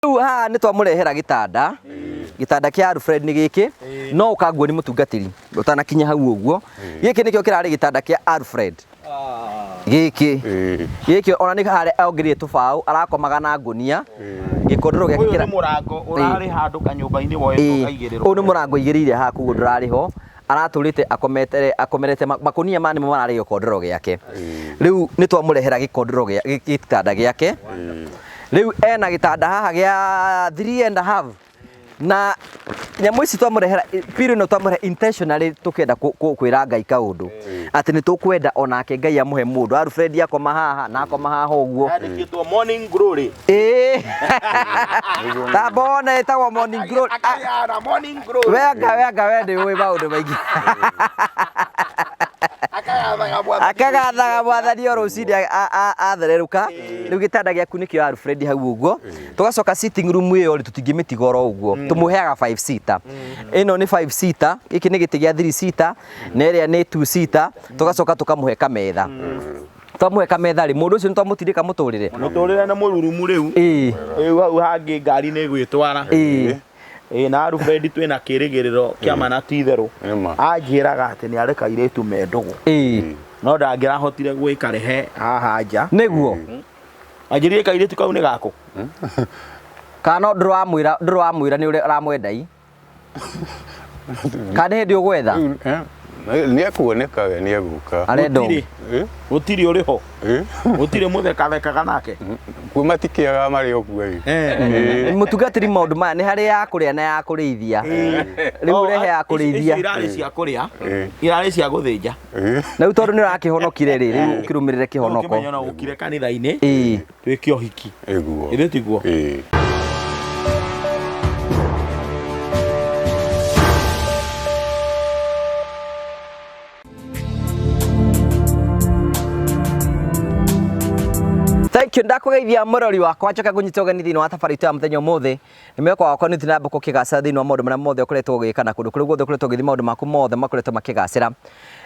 Ha nĩ twamũrehera gitanda. Gitanda kĩa Alfred nĩ gĩkĩ. No ũkanguo nĩ mũtungatĩri. Ũtanakinya hau ũguo. Gĩkĩ nĩkĩo kĩrarĩ gitanda kĩa Alfred. Gĩkĩ ona nĩ harĩa aongereire tũbaũ arakomaga na ngunia. Gĩkondoro gĩake kĩra mũrango ũrarĩ handũ kanyũmba-inĩ woetwo kaigĩrĩrwo. Ũyũ nĩ mũrango igĩrĩire haha koguo ndũrarĩ ho. Aratũrĩte akomerete makunia ma nĩmo mararĩ gĩkondoro gĩake. Rĩu nĩ twamũrehera gĩkondoro gĩtanda gĩake. Rĩu ena gitanda haha gĩa 3.5 na nyamũ ici twamũrehera piro no twamũrehera intentionally tukenda kwĩra Ngai kaũndũ atĩ nĩ tũkwenda onake Ngai amũhe mũndũ. Alfred akoma haha na akoma haha ũguo yandĩkĩtwo morning glory. Tabona etagwo morning glory. Morning glory. Wenga wende ũĩ maũndũ maingĩ. Akagathaga mwathani o rũcinĩ athererũka. Rĩu gĩtanda gĩaku nĩkĩo Alfred hau ũguo. Tũgacoka sitting room ĩyo rĩ tũtingĩmĩtiga oro ũguo. Tũmũheaga 5 seater. Ĩno nĩ 5 seater, gĩkĩ nĩ gĩtĩ gĩa 3 seater, na ĩrĩa nĩ 2 seater. Tũgacoka tũkamũhe kametha. Twamuhe kametha rĩ mũndũ ũcio nĩ twamũtirika mũtũrĩre. Mũtũrĩre na mũrurumu rĩu. Rĩu hau hangĩ ngari nĩ gwĩtwara. Na Alfred twĩna kĩrĩgĩrĩro kĩa mana ti itherũ. Anjĩraga atĩ nĩ areka airĩtu me ndũgũ. No ndangĩrahotire gwĩkarehe haha nja. Nĩguo. Anjĩrire kairĩtu kau nĩ gako. Kana ndũramwĩra nĩ ũrĩa aramwendai. Kana hĩndĩ ũgwetha. Nĩ akuoneka we nĩ egũka. Arenda gũtirĩ ũrĩ ho. Gũtirĩ mũthekathekaga nake. Kuma tikĩaga marĩ ũguo ĩ. Mũtungatĩri maũndũ maya nĩ harĩ ya kũrĩa na ya kũrĩithia. Rĩu ũrehe ya kũrĩithia. Irarĩ cia kũrĩa, irarĩ cia gũthĩnja. Na rĩu tondũ nĩ ũrakĩhonokire rĩ, rĩu ũkĩrũmĩrĩre kĩhonoko. Ũkĩmenya no ũkire kanitha-inĩ. Twĩke ũhiki. Ĩguo. Ithĩ tiguo. Thank you ndakugeithia mũrori wakwa njoka kunyita ũgeni thĩinĩ wa thabarĩ ya mũthenya ũmũthĩ. Nĩmeko wakwa nĩ Thina mbũkũ kĩgacĩra thĩinĩ wa maũndũ marĩa mothe ũkoretwo ũgĩka na kũndũ kũrĩa guothe ũkoretwo ũgĩthiĩ maũndũ maku mothe makoretwo makĩgacĩra.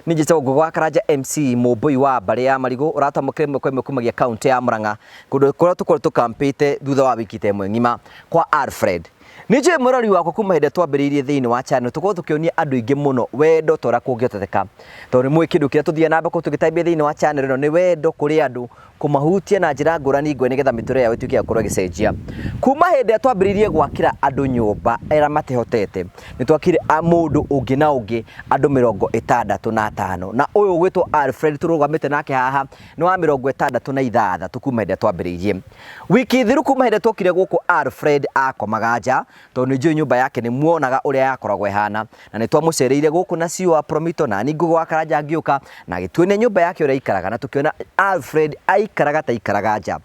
Nĩ njĩtagwo Ngũgũ Karanja MC mũmbũi wa mbarĩ ya Marigũ ũratamũkĩra ĩmwe kwa ĩmwe kumagia kaunti ya Murang'a kũndũ kũrĩa tũkoretwo tũkampĩte thutha wa wiki ta ĩmwe ng'ima kwa Alfred. Nĩnjũĩ mũrori wakwa kuma hĩndĩ twambĩrĩirie thĩinĩ wa channel tũkorwo tũkĩonia andũ aingĩ mũno wendo ta ũrĩa kũngĩhoteteka. Tondũ nĩ mũĩ kĩndũ kĩrĩa tũthiaga na mbere tũgĩtambia thĩinĩ wa channel ĩno nĩ wendo kũrĩ andũ kũmahutia na njĩra ngũrani ngwe nĩgetha mĩtũrĩre yao ĩtuĩke ya gũkorwo ĩgĩcenjia. Kuma hĩndĩ ĩrĩa twambĩrĩirie gwakĩra andũ nyũmba arĩa matehotete nĩ twakire mũndũ ũngĩ na ũngĩ andũ 65 na ũyũ ũgwĩtwo Alfred tũrũgamĩte nake haha nĩ wa 66 kuma hĩndĩ ĩrĩa twambĩrĩirie. Wiki thiru kuma hĩndĩ twokire gũkũ Alfred akomaga nja tondũ nĩ njũĩ nyũmba yake nĩ muonaga ũrĩa yakoragwo ĩhana na nĩ twamũcereire gũkũ na ciwa Promito na Ngũgũ Karanja ngĩũka na gĩtuĩne nyũmba yake ũrĩa aikaraga na tũkĩona Alfred aikaraga ta ikaraga nja.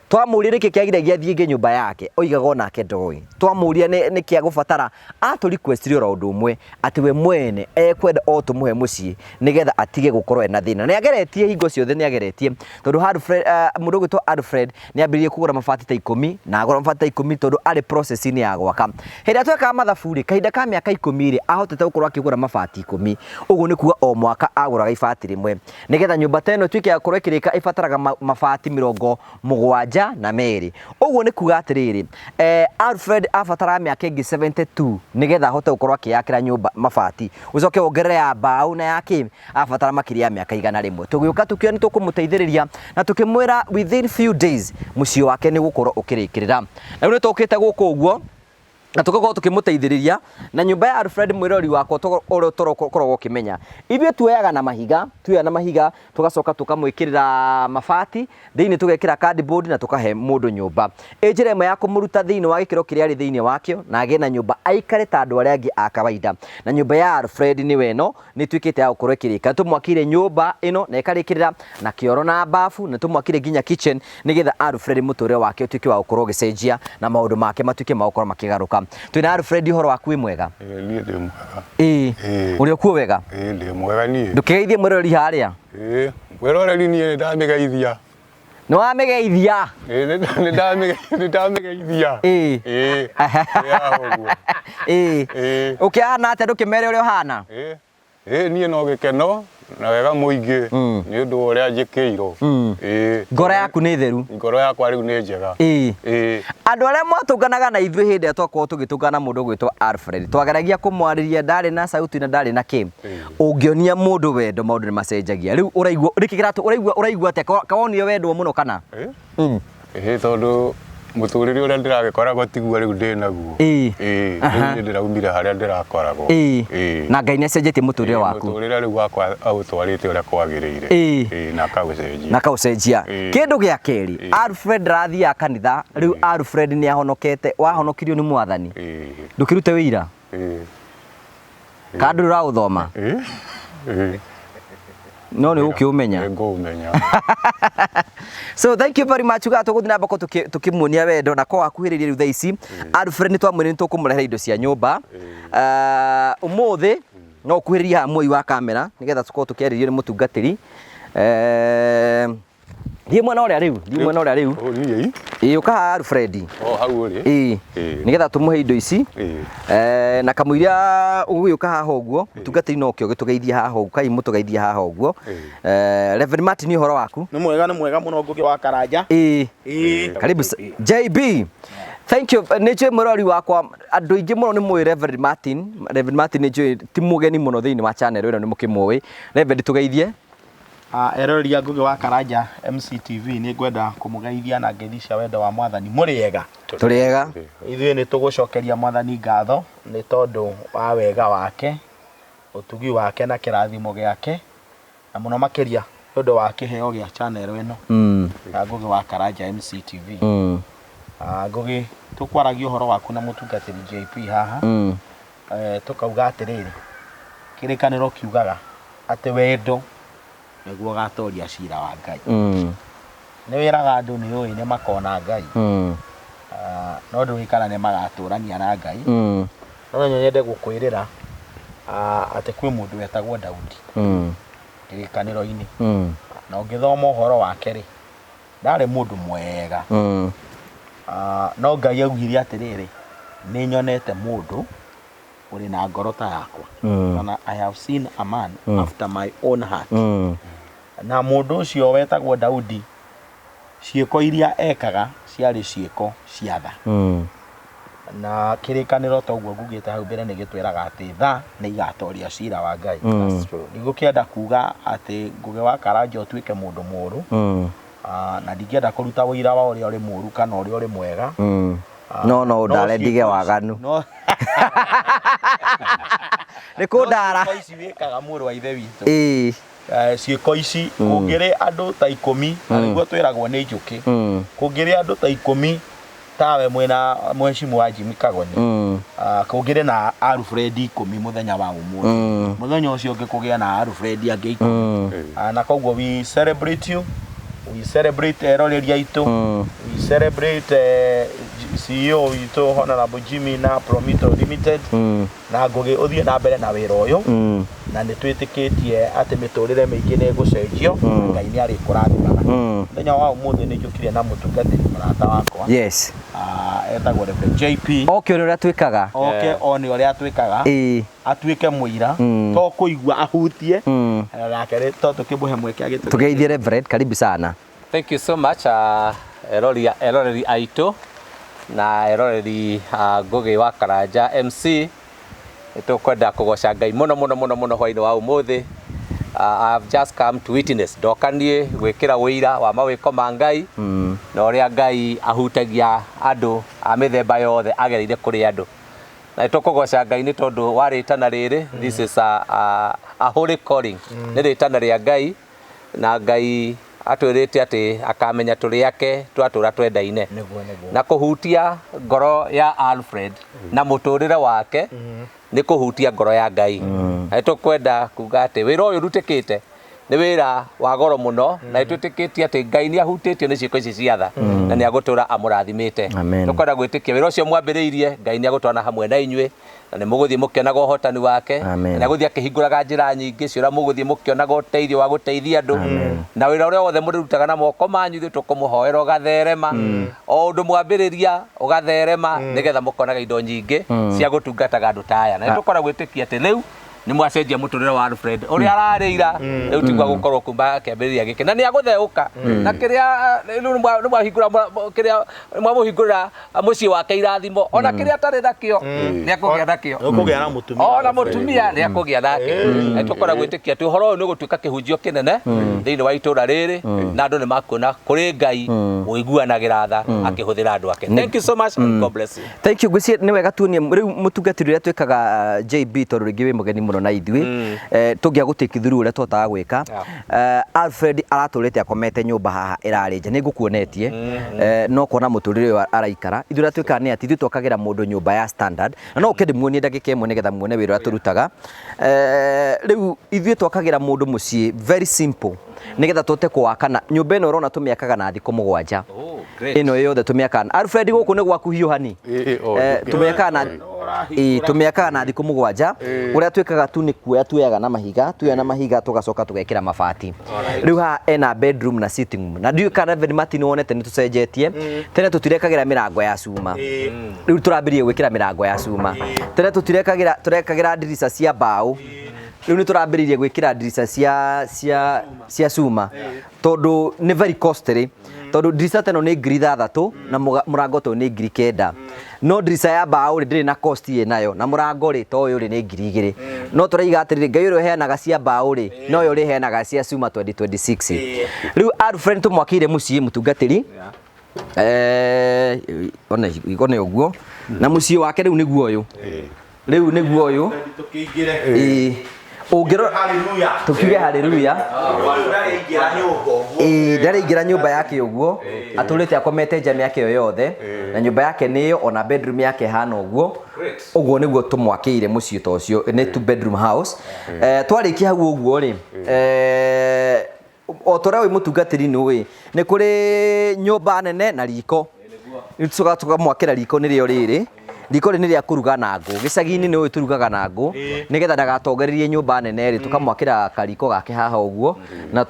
Twamũria nĩkĩ kĩagire gĩathiĩ nyũmba yake oigaga onake ndoĩ. Twamũria nĩ kĩa gũbatara atũ request ro ũndũ ũmwe atĩ we mwene ekwenda o tũmũhe mũciĩ nĩgetha atige gũkorwo ena thĩna. Nĩ ageretie hingo ciothe nĩ ageretie tondũ Alfred mũndũ ũgwĩtwo Alfred nĩ ambĩrĩirie kũgũra mabati ta 10 na agũra mabati ta 10 tondũ arĩ process-inĩ ya gwaka. Hĩndĩ twekaga mathabu rĩ kahinda ka mĩaka 10 rĩ ahotete gũkorwo akĩgũra mabati 10. Ũguo nĩ kuga o mwaka agũraga ibati rĩmwe nĩgetha nyũmba ta ĩno ĩtuĩke ya gũkorwo ĩkĩrĩka ĩbataraga mabati 70 na merĩ. Ũguo nĩ kuga atĩrĩrĩ Alfred abatara mĩaka ĩngĩ 72 nĩgetha ahote gũkorwo akĩyakĩra nyũmba mabati. Ũcoke wongerere ya mbaũ na yake abatara makĩria ya mĩaka 100. Tũgĩũka tũkĩonia nĩ tũkũmũteithĩrĩria na tũkĩmwĩra within few days mũciĩ wake nĩ gũkorwo ũkĩrĩkĩrĩra. Na rĩu nĩ tũkĩte gũkũ ũguo na tũgakorwo tũkĩmũteithĩrĩria na nyũmba ya Alfred mwĩrori wakwa ũrĩa tũkoragwo ũkĩmenya. Ithuĩ tuoyaga na mahiga tũgacoka tũkamwĩkĩrĩra mabati thĩinĩ tũgekĩra cardboard na tũkahe mũndũ nyũmba. Njĩra ĩmwe ya kũmũruta thĩinĩ wa gĩkĩro kĩrĩa arĩ thĩinĩ wakĩo na agĩe na nyũmba aikare ta andũ arĩa angĩ a kawaida. Na nyũmba ya Alfred nĩ weno nĩ tuĩkĩte ya gũkorwo ĩkĩrĩka. Tũmwakire nyũmba ĩno na ĩkarĩkĩrĩra na kĩoro na bafu na tũmwakire nginya kitchen nĩgetha Alfred mũtũrĩre wake ũtuĩke wa gũkorwo ũgĩcenjia na maũndũ make matuĩke ma gũkorwo makĩgarũka. Twina Alfred horo waku wĩ mwega? Niĩ ndĩ mwega. Ũrĩ kuo wega? Ndĩ mwega niĩ. Ndũkeithie mwĩrori harĩa? Mwĩrori niĩ ndamĩgeithia. Nĩ wamĩgeithia? Nĩ ndamĩgeithia. Ũkĩhana atĩa ndũkĩmere ũrĩa ũhana? Niĩ no gĩkeno na wega muingi ni undu uria njikirwo ngoro yaku ni theru ngoro yakwa riu ni njega andu aria mwatunganaga na ithuĩ hĩndĩ ĩrĩa twakorwo tũgĩtũngana mũndũ gwĩtwo Alfred twageragia kũmwarĩria ndarĩ na sauti na ndarĩ na kĩ ũngĩonia mũndũ wendo maũndũ nĩ macenjagia rĩu ũraigua ũraigua atĩa kawonio wendo mũno kana tondu muturire uria ndiragikoragwo tigua riu ndi naguo riu ndiraumire haria ndirakoragwo na Ngai nĩacenjetie muturire waku muturire riu wakwa autwarite uria kwagĩrĩire na kaucenjia kindu gĩa keri Alfred rathia kanitha riu Alfred nĩahonokete wahonokirio ni mwathani ndukirute wĩira kandu ra uthoma no nĩ ũkĩũmenya ngũmenya so thank you very much ugato guthina mbako tukimuonia wendo na kwa akuhiriria rutha ici Alfred ni twamwire ni tukumurehera indo cia nyumba umuthi no kuhiriria hamwe wa kamera nigetha tukorwo tukiaririo ni mutungatiri Ndiye mwana uria riu uka Alfred hau uri nigetha tumuhe indo ici na kamuiria uguka haha uguo mutungatiri no kio gitugeithia haha uguo kai mutugeithia haha uguo Reverend Martin uhoro waku ni mwega muno ngugi wa karanja karibu JB thank you nicho murori wakwa andu ingi muno ni mwe Reverend Martin nicho ti mugeni muno thiini wa channel ino ni mukimoi Reverend tugeithie eroria ngugi wa karanja MCTV ni ngwenda kumugeithia na ngeithisha wendo wa mwathani muriega turiega ithuĩ ni tugucokeria mwathani ngatho ni tondu wa wega wake utugi wake na kirathimo giake na muno makiria tondu wa kiheo gia channel ino na ngugi wa karanja MCTV ngugi tukwaragia uhoro waku na mutungatiri JP haha tukauga atiriri kirikaniro kiugaga ati wendo niguo gatoria cira wa Ngai ni wiraga andu ni oi ni makona Ngai no ndwikara ni magaturania na Ngai no nyende gukwirira ati kwi mundu wetagwo Daudi kirikaniro-ini na ungithoma uhoro wake ri ndari mundu mwega no Ngai augire atiriri ni nyonete mundu uri na ngoro ta yakwa na I have seen a man after my own heart na mundu ucio wetagwo Daudi ciiko iria ekaga ciari ciiko cia tha na kirikaniro toguo ngugite hau mbere ni gitwiraga ati tha ni igatoria cira wa Ngai nigukienda kuga ati ngugi wa karanja utuike mundu muru na ndikienda kuruta wira wa uria uri muru kana uria uri mwega no ndare ndige waganu nikundara ici wikaga muru wa ithe witu ciiko ici kungire andu ta 10 na niguo twiragwo ni njuki kungire andu ta 10 tawe mwena mheshimu wa Jimmy Kagoni kungire na Alfred 10 muthenya wa umuthi muthenya ucio ngikugia na Alfred angi 10 na koguo we celebrate you we celebrate eroreria itu we celebrate CEO itu Honorable Jimmy na Promito Limited na ngugi uthie na mbere na wira uyu na ni twitikitie ati miturire mingi ni gucenjio Ngai ni ari kurathimaga thenya wa umuthi ni njukire na mutungatiri murata wakwa yes etagwo Reverend JP okay uria twikaga oni uria twikaga atuike muira to kuigua ahutie nake ri to tukimuhe mweke agitu tugeithie Reverend karibu sana thank you so much eroreri aitu na eroreri ngugi wa karanja MC tukwenda kugoca Ngai muno hwaini wa umuthi I have just come to witness ndokanie gwikira wira wa mawiko ma Ngai na uria Ngai ahutagia andu a mithemba yothe agereire kuri andu na tukugoca Ngai ni tondu wa ritana riri this is a holy calling ni ritana ria Ngai na Ngai atwirite ati akamenya turi yake twatura twendaine na kuhutia ngoro ya Alfred na muturire wake ni kuhutia ngoro ya Ngai na tukwenda kuga ati wira uyu rutikite ni wira wa goro muno na itutikitie ati Ngai ni ahutitio ni ciiko ici cia tha na ni agutura amurathimite tukwenda gwitikia wira ucio mwambiriirie Ngai ni agutwana hamwe na inywe na ni muguthie mukionaga uhotani wake na aguthie akihinguraga njira nyingi ciora muguthie mukionaga uteithio wa guteithia andu na wira uria wothe murutaga na moko manyu ithu tukumuhoera ugatherema o undu mwambiriria ugatherema nigetha mukonaga indo nyingi cia gutungataga andu taya na tukora gwitikia ati riu ni mwacenjia muturire wa Alfred uri ararira riu tigwa gukorwo kumba kiambiriria giki na ni agutheuka na kiria ni mwahingura kiria mwamuhingura mucii wake irathimo ona kiria tari nakio ni akugia nakio ukugia na mutumia ona mutumia ni akugia nake tukora gwitikia tu horo ni gutuika kihunjio kinene thiini wa itura riri na andu ni makuona kuri Ngai uiguanagira tha akihuthira andu ake. Thank you so much and God bless you. Thank you gucie ni wega tuonie riu mutungatiri ria twikaga JB toru ringi wi mugeni muno na ithui tungia gutikithuru ria twotaga gwika Alfred araturite akomete nyumba haha irari nja ningukuonetie no kuona muturire araikara ithu ria twikaga ni ati ithu twokagira mundu nyumba ya standard na no ukende muonie ndagika imwe nigetha muone wira ria turutaga riu ithu twokagira mundu mucii very simple nigetha twote kuwakana nyumba ino urona tumiakaga na thiko 7 ino yothe tumiakaga Alfred guku ni gwaku hiuhani tumiakaga na thiko 7 uria twikaga tu ni kuoya tuyaga na mahiga tugacoka tugekira mabati riu ha ena bedroom na sitting room na ndiu kana very mati ni wonete ni tucenjetie tene tutirekagira mirango ya cuma riu turambirie gwikira mirango ya cuma tene tutirekagira ndirica cia mbao riu ni turambiririe gwikira ndirica cia cuma tondu ni very costly tondu ndirica teno ni ngiri 3 na murango to ni ngiri 9 no ndirica ya mbao ndiri na cost ye nayo na murango ri to uyu ri ni ngiri 2 no turaiga atiriri Ngai uri heanaga cia mbao ri no uyu ri heanaga cia cuma 2026 riu Alfred tumwakire mucii mutungatiri one uguo na mucii wake riu niguo uyu ungiro tukiuge haleluya ndaraingira nyumba yake uguo aturite akomete nja miaka iyo yothe na nyumba yake niyo ona bedroom yake hana uguo niguo tumwakire mucii to ucio ni 2 bedroom house twarikia hau uguo ri otora wi mutungatiri ni kuri nyumba nene na riko nitucoka mwakira riko nirio riri riko ni ria kuruga na ngũ gicagi-inĩ nĩ turugaga na ngũ nigetha ndagatongererie nyũmba nene ri tukamwakira kariko gake haha ũguo na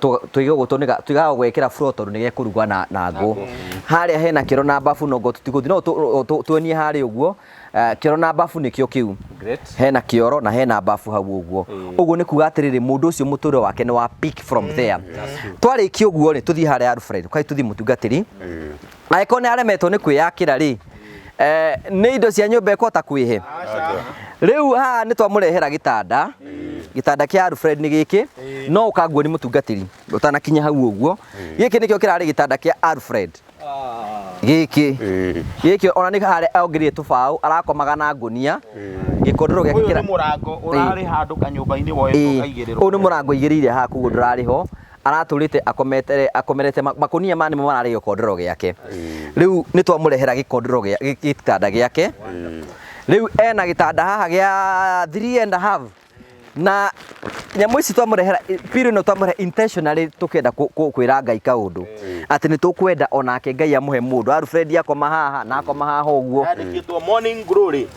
tuigaga gwekira floor tondu nĩ gekuruga na ngũ haria hena kĩro na bafu no tũtiguthi no tuonie haria ũguo kĩro na bafu nĩkĩo kĩu hena kĩoro na hena bafu hau ũguo nĩ kuga atĩrĩrĩ mũndũ ũcio mũtũrĩre wake nĩ wa pick from there twarĩkia ũguo nĩ tũthiĩ haria Alfred kai tũthiĩ mũtungatĩri angĩkorwo nĩ aremetwo nĩ kwĩyakĩra rĩ nĩ indo cia nyũmba ekota kwĩhe riu haha nĩ twamũrehera gĩtanda kĩa Alfred nĩ gĩkĩ no ũkanguo nĩ mũtungatĩri ũtanakinya hau ũguo gĩkĩ nĩkĩo kĩrarĩ gĩtanda kĩa Alfred gĩkĩ ona nĩ harĩa aongereire tũbaũ arakomaga na ngũnia gĩkondoro gĩake kĩra mũrango ũrarĩ handũ kanyũmba-inĩ woetwo kaigĩrĩrwo ũyũ nĩ mũrango igĩrĩire haha koguo ndũrarĩ ho araturite akomerete makonia mani mararĩ gĩkondoro gĩake riu nĩ twamũrehera gĩtanda gĩake riu ena gĩtanda haha gĩa 3.5 na nyamu ici twamũrehera piro no twamũrehera intentionally tukenda kwĩra Ngai kaũndũ atĩ nĩ tũkwenda onake Ngai amũhe mũndũ Alfred akoma haha na akoma haha ũguo yandĩkĩtwo morning glory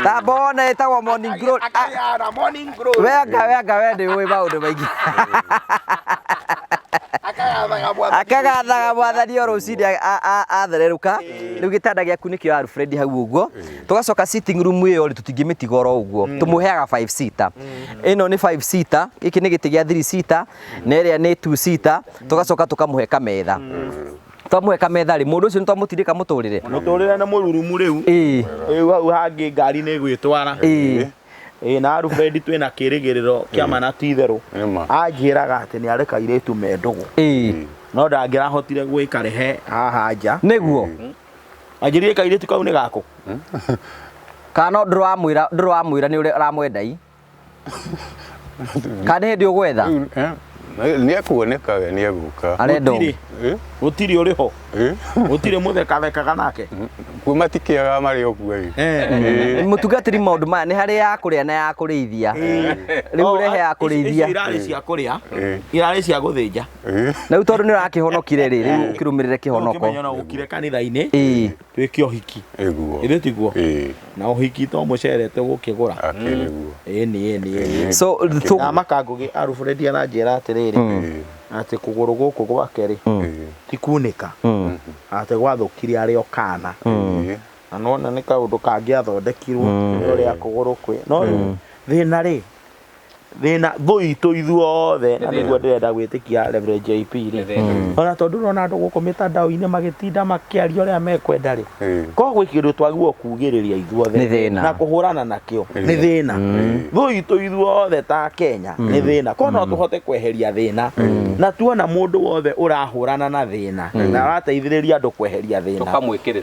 tabona etagwo morning glory wenga wende ũĩ maũndũ maingĩ akagathaga mwathani o rũcinĩ athererũka rĩu gĩtanda gĩaku nĩkĩo Alfred hau ũguo tũgacoka sitting room ĩyo rĩ tũtingĩmĩtiga oro ũguo tũmũheaga 5 seater ĩno nĩ 5 seater gĩkĩ nĩ gĩtĩ gĩa 3 seater na ĩrĩa nĩ 2 seater tũgacoka tũkamũhe kametha twamuhe kametha rĩ mũndũ ũcio nĩ twamũtirika mũtũrĩre na mũrurumu rĩu hau hangĩ ngari nĩ gwĩtwara na Alfred twĩna kĩrĩgĩrĩro kĩama na titherũ anjĩraga atĩ nĩ areka airĩtu me ndũgũ no ndangĩrahotire gwĩkarehe haha nja nĩguo anjĩrire kairĩtu kau nĩ gakũ kana ndũramwĩra nĩ ũrĩa aramwendai kana hĩndĩ ũgwetha nĩ ekuoneka we nĩ egũka arenda gũtirĩ ũrĩ ho gũtirĩ mũthekathekaga nake kuma tikĩaga marĩ okuo mũtungatĩri maũndũ maya nĩ harĩ ya kũrĩa na ya kũrĩithia rĩu ũrehe ya kũrĩithia irarĩ cia kũrĩa irarĩ cia gũthĩnja na rĩu tondũ nĩ ũrakĩhonokire rĩ rĩu ũkĩrũmĩrĩre kĩhonoko ũkĩmenya no gũkire kanitha-inĩ twĩke ũhiki ĩguo tiguo na ũhiki to mũcere tũgũkĩgũra ĩni so na makangũgĩ Alfred ananjĩra atĩrĩrĩ atĩ kũgũrũ gũkũ gwake rĩ ti kunĩka atĩ gwathũkire arĩ o kana anona nĩ kaũndũ kangĩathondekirwo ũrĩa kũgũrũ kwĩ no thĩna rĩ thĩna thũitũ ithuothe na nĩguo ndĩrenda gwĩtĩkia Reverend JP rĩ ona tondũ ũrona andũ gũkũ mĩtandao-inĩ magĩtinda makĩaria ũrĩa mekwenda rĩ koguo kĩndũ twagĩrĩirwo kugĩrĩria ithuothe na kũhũrana nakĩo nĩ thĩna thũitũ ithuothe ta Kenya nĩ thĩna ko no tũhote kweheria thĩna na tuona mũndũ wothe ũrahũrana na thĩna na arateithĩrĩria andũ kweheria thĩna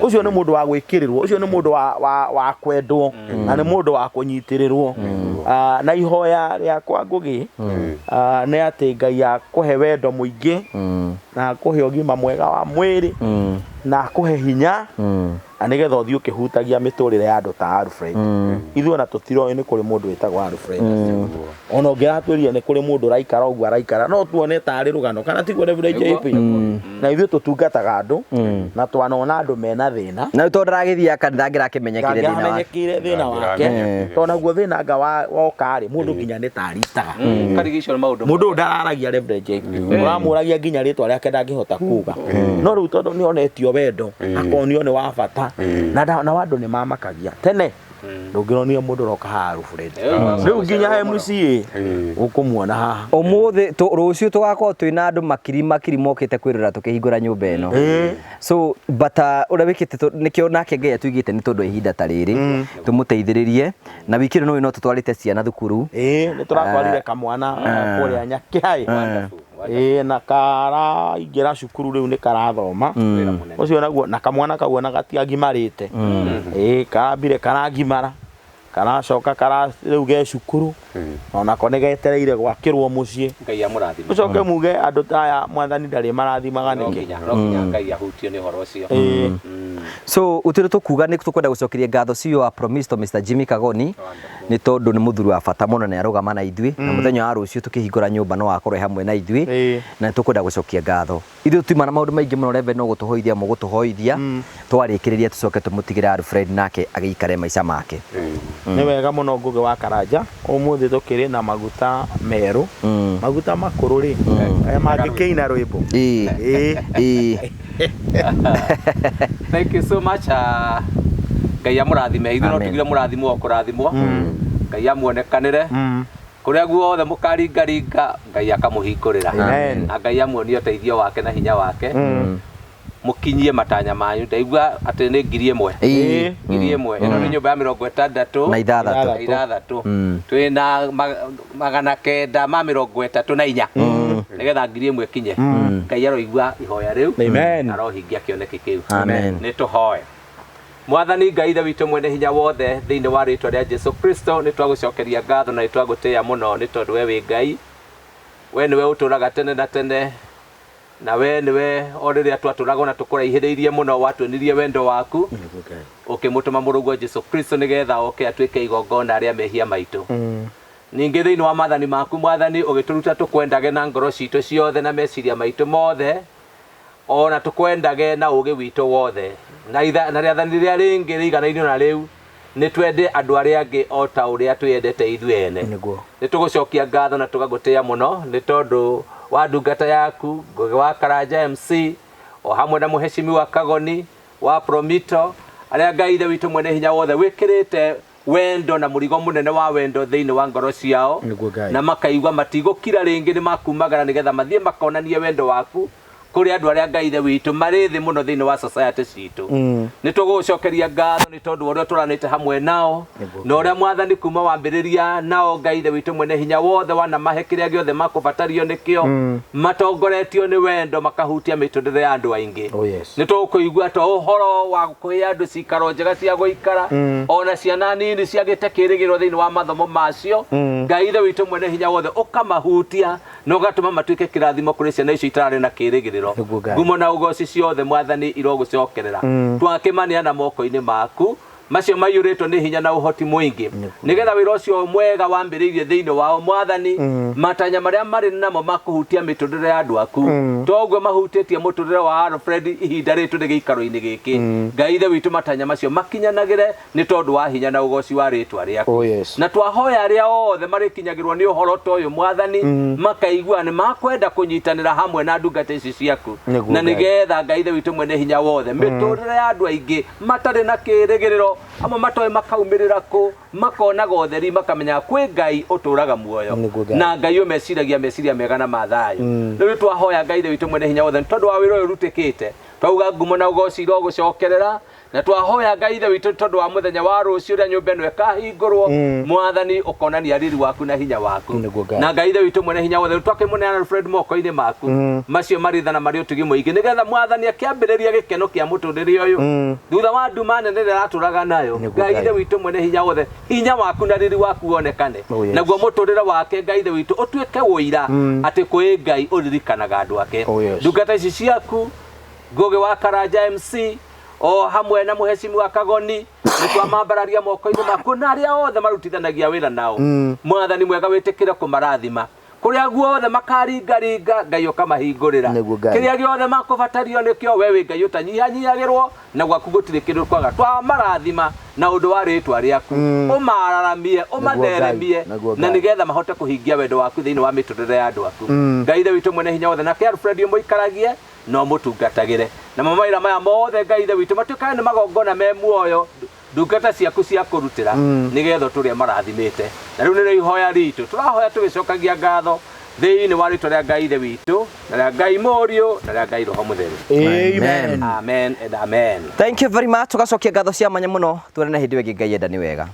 ũcio nĩ mũndũ wa gwĩkĩrĩrwo ũcio nĩ mũndũ wa kwendwo na nĩ mũndũ wa kũnyitĩrĩrwo na ihoya rĩakwa ngũgĩ nĩ atĩ Ngai akũhe wendo mũingĩ na akũhe ũgima mwega wa mwĩrĩ na akũhe hinya na nĩgetha ũthiĩ ũkĩhutagia mĩtũrĩre ya andũ ta Alfred ithuĩ ona tũtiroĩ nĩ kũrĩ mũndũ wĩtagwo Alfred ona ũngĩratwĩria nĩ kũrĩ mũndũ ũraikara ũguo araikara no tuone tarĩ rũgano kana tiguo Reverend JP na ithuĩ tũtungataga andũ na twanona andũ mena thĩna na tondũ ndagĩthiaga kanitha ngĩrakĩmenyekire thĩna wake tondũ naguo thĩna anga woka rĩ mũndũ nginya nĩ taritaga karigicwo nĩ maũndũ mũndũ ndararagia Reverend JP ũramũragia nginya rĩtwa rĩake ndangĩhota kuga no rĩu tondũ nĩ onetio wendo akonio nĩ wa bata na andũ nĩ mamakagia tene ndũngĩronio mũndũ roka haha Alfred rĩu nginya MC ũkũmuona haha ũmũthĩ rũciũ tũgakorwo twĩna andũ makiri mokĩte kwĩrora tũkĩhingũra nyũmba ĩno so bata ũrĩa wĩkĩte nĩkĩo nake Ngai atũigĩte nĩ tondũ ihinda ta rĩrĩ tũmũteithĩrĩrie na wikĩro no tũtwarĩte ciana thukuru nĩ tũratwarire kamwana kũrĩa Nyakĩ na karaingĩra cukuru rĩu nĩ karathoma ũcio naguo na kamwana kau ona gatiagimarĩte karambire karagimara karacoka rĩu ge cukuru onako nĩ getereire gwakĩrwo mũciĩ Ngai amũrathime ũcoke muge andũ ta aya mwathani ndarĩ marathimaga nĩkĩ Ngai ahutio nĩ ũhoro ũcio so ũtĩrĩ tũkuga nĩ tũkwenda gũcokeria ngatho CEO wa Promisto Mr. Jimmy Kagoni nĩ tondũ nĩ mũthuri wa bata mũno nĩ arũgama na ithuĩ na mũthenya wa rũciũ tũkĩhingũra nyũmba no akorwo hamwe na ithuĩ na tũkwenda gũcokia ngatho ithuĩ tuma na maũndũ maingĩ mũno Reverend no gũtũhoithia mũgũtũhoithia twarĩkĩrĩria tũcoke tũmũtigĩre Alfred nake agĩikare maica make nĩ wega mũno Ngũgĩ wa Karanja ũmũthĩ tũkĩrĩ na maguta merũ maguta makũrũ rĩ aya mangĩkĩina rwĩmbo thank you so much Ngai amũrathime ithuĩ no tugire mũrathimo wa kũrathimwo Ngai amuonekanĩre kũrĩa guothe mũkaringaringa Ngai akamũhingũrĩra na Ngai amuonie ũteithio wake na hinya wake mukinyie matanya manyu ndaigua atĩ nĩ 1,000 ĩno nĩ nyũmba ya 66 twĩna 934 nĩgetha 1,000 kinye Ngai aroigua ihoya rĩu arohingia kĩoneki kĩu nĩ tũhoe Mwathani Ngai ithe witũ mwene hinya wothe thĩinĩ wa rĩĩtwa rĩa Jesu Kristo nĩ twagũcokeria ngatho na nĩ twagũtĩĩa mũno nĩ tondũ we wĩ Ngai we nĩwe ũtũũraga tene na tene na we nĩwe o rĩrĩa twatũraga na tũkũraihĩrĩirie mũno watuonirie wendo waku ũkĩmũtũma mũrũguo Jesu Kristo nĩgetha oke atuĩke igongona rĩa mehia maitũ ningĩ thĩinĩ wa maathani maku Mwathani ũgĩtũruta tũkwendage na ngoro citũ ciothe na meciria maitũ mothe ona tũkwendage na ũũgĩ witũ wothe na rĩathani rĩrĩa rĩngĩ rĩiganaine na rĩu nĩ twende andũ arĩa angĩ o ta ũrĩa twendete ithuĩ ene nĩ tũgũcokia ngatho na tũgagũtĩĩa mũno nĩ tondũ wa ndungata yaku Ngũgĩ wa Karanja MC o hamwe na mũheshimi wa Kagoni wa Promisto arĩa Ngai ithe witũ mwene hinya wothe wĩkĩrĩte wendo na mũrigo mũnene wa wendo thĩinĩ wa ngoro ciao na makaigua matigũkira rĩngĩ nĩ makumagara nĩgetha mathiĩ makonanie wendo waku kũrĩ andũ arĩa Ngai ithe witũ marĩ thĩ mũno thĩinĩ wa society citũ nĩ tũgũcokeria ngatho nĩ tondũ ũrĩa tũranĩte hamwe nao na ũrĩa Mwathani kuma wambĩrĩria nao Ngai ithe witũ mwene hinya wothe wanamahe kĩrĩa gĩothe makũbatario nĩkĩo matongoretio nĩ wendo makahutia mĩtũrĩre ya andũ aingĩ nĩ tũgũkũigua ta ũhoro wa kũhe andũ cikaro njega cia gũikara ona ciana nini ciagĩte kĩĩrĩgĩrĩro thĩinĩ wa mathomo macio Ngai ithe witũ mwene hinya wothe ũkamahutia na ũgatũma matuĩke kĩrathimo kũrĩ ciana icio itararĩ na kĩĩrĩgĩrĩro ngumo na ugoci ciothe Mwathani irogũcokerera twakĩmania na moko-inĩ maku macio maiyũrĩtwo nĩ hinya na ũhoti mũingĩ nĩgetha wĩra ũcio mwega wambĩrĩirie thĩinĩ wao Mwathani matanya marĩa marĩ namo makũhutia mĩtũrĩre ya andũ aku toguo mahutĩtie mũtũrĩre wa Alfred ihinda rĩtũ rĩ gĩikaro-inĩ gĩkĩ Ngai ithe witũ matanya macio makinyanagĩre nĩ tondũ wa hinya na ũgoci wa rĩtwa rĩaku na twahoya arĩa othe marĩkinyagĩrwo nĩ ũhoro ta ũyũ Mwathani makaigua nĩ makwenda kũnyitanĩra hamwe na ndungata ici ciaku na nĩgetha Ngai ithe witũ mwene hinya wothe mĩtũrĩre ya andũ aingĩ matarĩ na kĩĩrĩgĩrĩro amwe matoĩ makaumĩrĩra kũ makonaga ũtheri makamenya kwĩ Ngai ũtũraga muoyo na Ngai ũmeciragia meciria mega na mathayũ rĩu twahoya Ngai ithe witũ mwene hinya wothe tondũ wa wĩra ũyũ ũrutĩkĩte twauga ngumo na ũgoci irogũcokerera na twahoya Ngai ithe witũ tondũ wa mũthenya wa rũciũ ũrĩa nyũmba ĩno ĩkahingũrwo Mwathani ũkonania riri waku na hinya waku na Ngai ithe witũ mwene hinya wothe twakĩmũneana Alfred moko-inĩ maku macio marĩ tha na marĩ ũtugi mũingĩ nĩgetha Mwathani akĩambĩrĩria gĩkeno kĩa mũtũrĩre ũyũ thutha wa nduma nene ĩrĩa aratũraga nayo Ngai ithe witũ mwene hinya wothe hinya waku na riri waku wonekane naguo mũtũrĩre wake Ngai ithe witũ ũtuĩke wũira atĩ kwĩ Ngai ũririkanaga andũ ake ndungata ici ciaku Ngugi wa Karanja MC o hamwe na Mũhecimu wa Kagoni nĩtwamambararia moko-inĩ maku na arĩa othe marutithanagia wĩra nao Mwathani mwega wĩtĩkĩre kũmarathima kũrĩa guothe makaringaringa Ngai ũkamahingũrĩra kĩrĩa gĩothe makũbatario nĩkĩo we wĩ Ngai ũtanyihanyihagĩrwo na gwaku gũtirĩ kĩndũ kwaga twamarathima na ũndũ wa rĩtwa rĩaku ũmararamie ũmatheremie na nĩgetha mahote kũhingia wendo waku thĩinĩ wa mĩtũrĩre ya andũ aku Ngai ithe witũ mwene hinya wothe nake Alfred mũikaragie no mũtungatagĩre na mamaira maya mothe Ngai ithe witũ matuĩkaga nĩ magongona me muoyo ndungata ciaku cia kũrutĩra nĩgetha tũrĩa marathimĩte na rĩu nĩrĩo ihoya ritũ tũrahoya tũgĩcokagia ngatho thĩinĩ wa rĩtwa rĩa Ngai ithe witũ na rĩa Ngai Mũriũ na rĩa Ngai Roho Mũtheru amen and amen. Thank you very much tugacokia ngatho cia mwanya mũno tuone na hĩndĩ ĩngĩ Ngai enda nĩ wega.